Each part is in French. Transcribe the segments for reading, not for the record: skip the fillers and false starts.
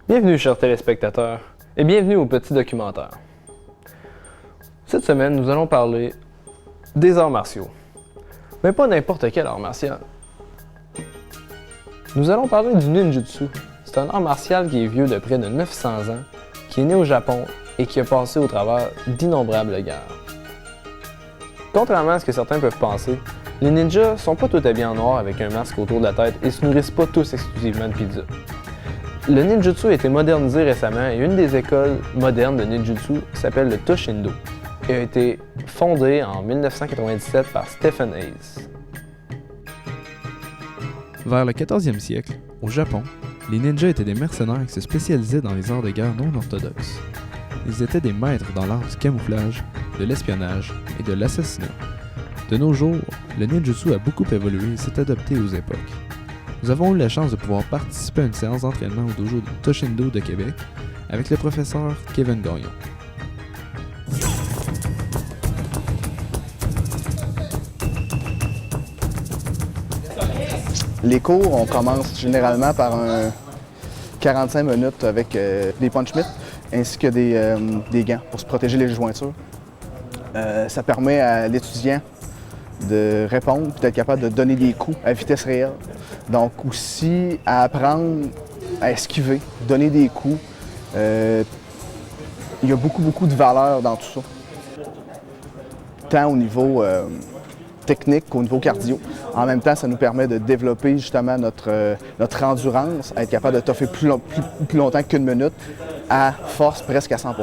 Bienvenue chers téléspectateurs et bienvenue au petit documentaire. Cette semaine, nous allons parler des arts martiaux. Mais pas n'importe quel art martial. Nous allons parler du ninjutsu. C'est un art martial qui est vieux de près de 900 ans, qui est né au Japon et qui a passé au travers d'innombrables guerres. Contrairement à ce que certains peuvent penser, les ninjas sont pas tous habillés en noir avec un masque autour de la tête et se nourrissent pas tous exclusivement de pizza. Le ninjutsu a été modernisé récemment et une des écoles modernes de ninjutsu s'appelle le Toshindo et a été fondée en 1997 par Stephen Hayes. Vers le 14e siècle, au Japon, les ninjas étaient des mercenaires qui se spécialisaient dans les arts de guerre non orthodoxes. Ils étaient des maîtres dans l'art du camouflage, de l'espionnage et de l'assassinat. De nos jours, le ninjutsu a beaucoup évolué et s'est adapté aux époques. Nous avons eu la chance de pouvoir participer à une séance d'entraînement au dojo de Toshindo de Québec avec le professeur Kevin Gagnon. Les cours, on commence généralement par un 45 minutes avec des punch-mitts ainsi que des gants pour se protéger les jointures. Ça permet à l'étudiant de répondre et d'être capable de donner des coups à vitesse réelle. Donc aussi à apprendre à esquiver, donner des coups. Il y a beaucoup de valeur dans tout ça. Tant au niveau technique qu'au niveau cardio. En même temps, ça nous permet de développer justement notre endurance, à être capable de toffer plus longtemps qu'une minute, à force presque à 100%.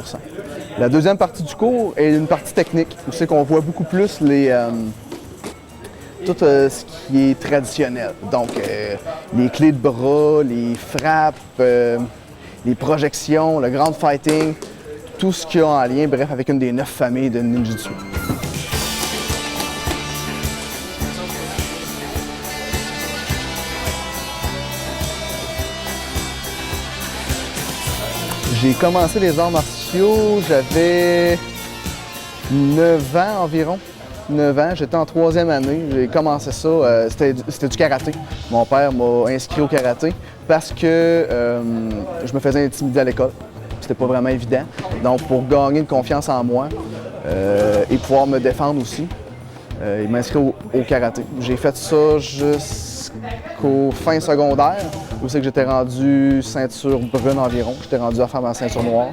La deuxième partie du cours est une partie technique, où c'est qu'on voit beaucoup plus tout ce qui est traditionnel. Donc, les clés de bras, les frappes, les projections, le ground fighting, tout ce qui a en lien, bref, avec une des 9 familles de ninjutsu. J'ai commencé les arts martiaux, j'avais 9 ans environ. 9 ans, j'étais en 3e année, j'ai commencé ça, c'était du karaté. Mon père m'a inscrit au karaté parce que je me faisais intimider à l'école. C'était pas vraiment évident. Donc pour gagner une confiance en moi et pouvoir me défendre aussi, il m'a inscrit au karaté. J'ai fait ça jusqu'au fin secondaire, où c'est que j'étais rendu ceinture brune environ. J'étais rendu à faire ma ceinture noire.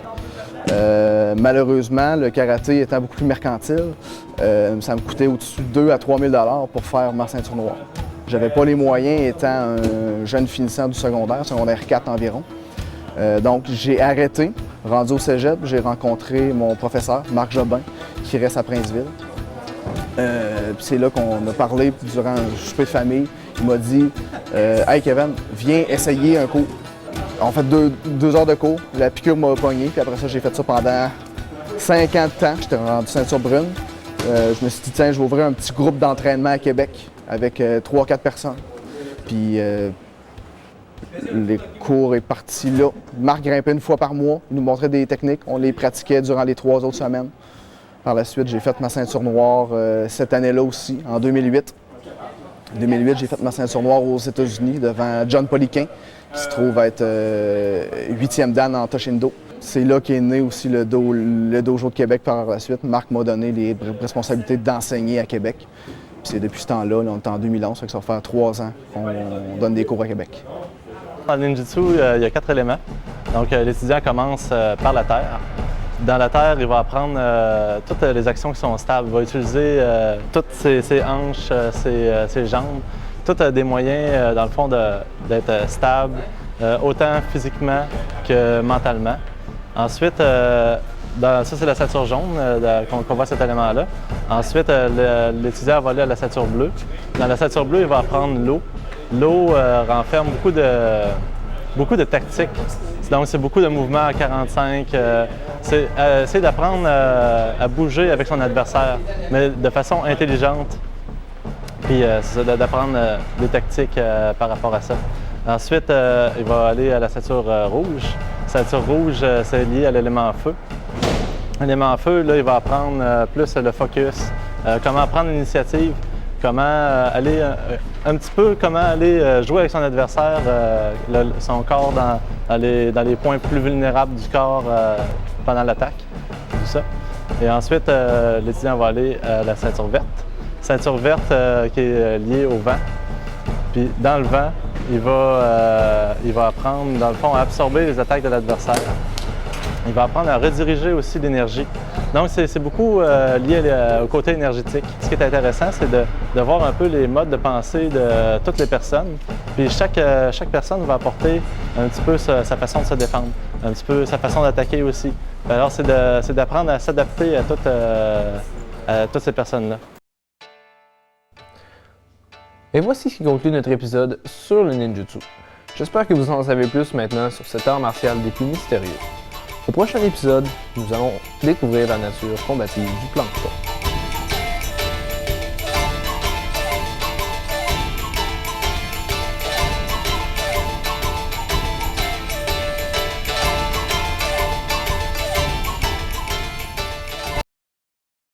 Malheureusement, le karaté étant beaucoup plus mercantile, ça me coûtait au-dessus de 2 à 3 000 $ pour faire ma ceinture noire. J'avais pas les moyens étant un jeune finissant du secondaire 4 environ. Donc j'ai arrêté, rendu au cégep, j'ai rencontré mon professeur, Marc Jobin, qui reste à Princeville. C'est là qu'on a parlé durant un souper de famille. Il m'a dit Hey Kevin, viens essayer un cours. On fait 2 heures de cours, la piqûre m'a pogné, puis après ça, j'ai fait ça pendant 5 ans de temps. J'étais rendu ceinture brune. Je me suis dit, tiens, je vais ouvrir un petit groupe d'entraînement à Québec avec 3-4 personnes. Puis les cours est parti là. Marc grimpait une fois par mois, il nous montrait des techniques, on les pratiquait durant les 3 autres semaines. Par la suite, j'ai fait ma ceinture noire cette année-là aussi, en 2008. En 2008, j'ai fait ma ceinture noire aux États-Unis devant John Poliquin, qui se trouve être 8e dan en Toshindo. C'est là qu'est né aussi le dojo de Québec par la suite. Marc m'a donné les responsabilités d'enseigner à Québec. Puis c'est depuis ce temps-là, on est en 2011, ça va faire 3 ans qu'on donne des cours à Québec. Dans le ninjutsu, il y a 4 éléments. Donc l'étudiant commence par la terre. Dans la terre, il va apprendre toutes les actions qui sont stables. Il va utiliser toutes ses hanches, ses jambes, tous des moyens, dans le fond, d'être stable, autant physiquement que mentalement. Ensuite, ça c'est la ceinture jaune, qu'on voit cet élément-là. Ensuite, l'étudiant va aller à la ceinture bleue. Dans la ceinture bleue, il va apprendre l'eau. L'eau renferme beaucoup de tactiques. Donc, c'est beaucoup de mouvements à 45. C'est essayer d'apprendre à bouger avec son adversaire, mais de façon intelligente. Puis, c'est ça, d'apprendre des tactiques par rapport à ça. Ensuite, il va aller à la ceinture rouge. La ceinture rouge, c'est lié à l'élément feu. L'élément feu, là, il va apprendre plus le focus, comment prendre l'initiative, comment aller un petit peu, comment aller jouer avec son adversaire, son corps dans dans les points plus vulnérables du corps pendant l'attaque, tout ça. Et ensuite, l'étudiant va aller à la ceinture verte. Ceinture verte qui est liée au vent. Puis dans le vent, il va apprendre, dans le fond, à absorber les attaques de l'adversaire. Il va apprendre à rediriger aussi l'énergie. Donc, c'est beaucoup lié au côté énergétique. Ce qui est intéressant, c'est de voir un peu les modes de pensée de toutes les personnes. Puis chaque personne va apporter un petit peu sa façon de se défendre, un petit peu sa façon d'attaquer aussi. Alors, c'est d'apprendre à s'adapter à toutes ces personnes-là. Et voici ce qui conclut notre épisode sur le ninjutsu. J'espère que vous en savez plus maintenant sur cet art martial des plus mystérieux. Au prochain épisode, nous allons découvrir la nature combative du plancton.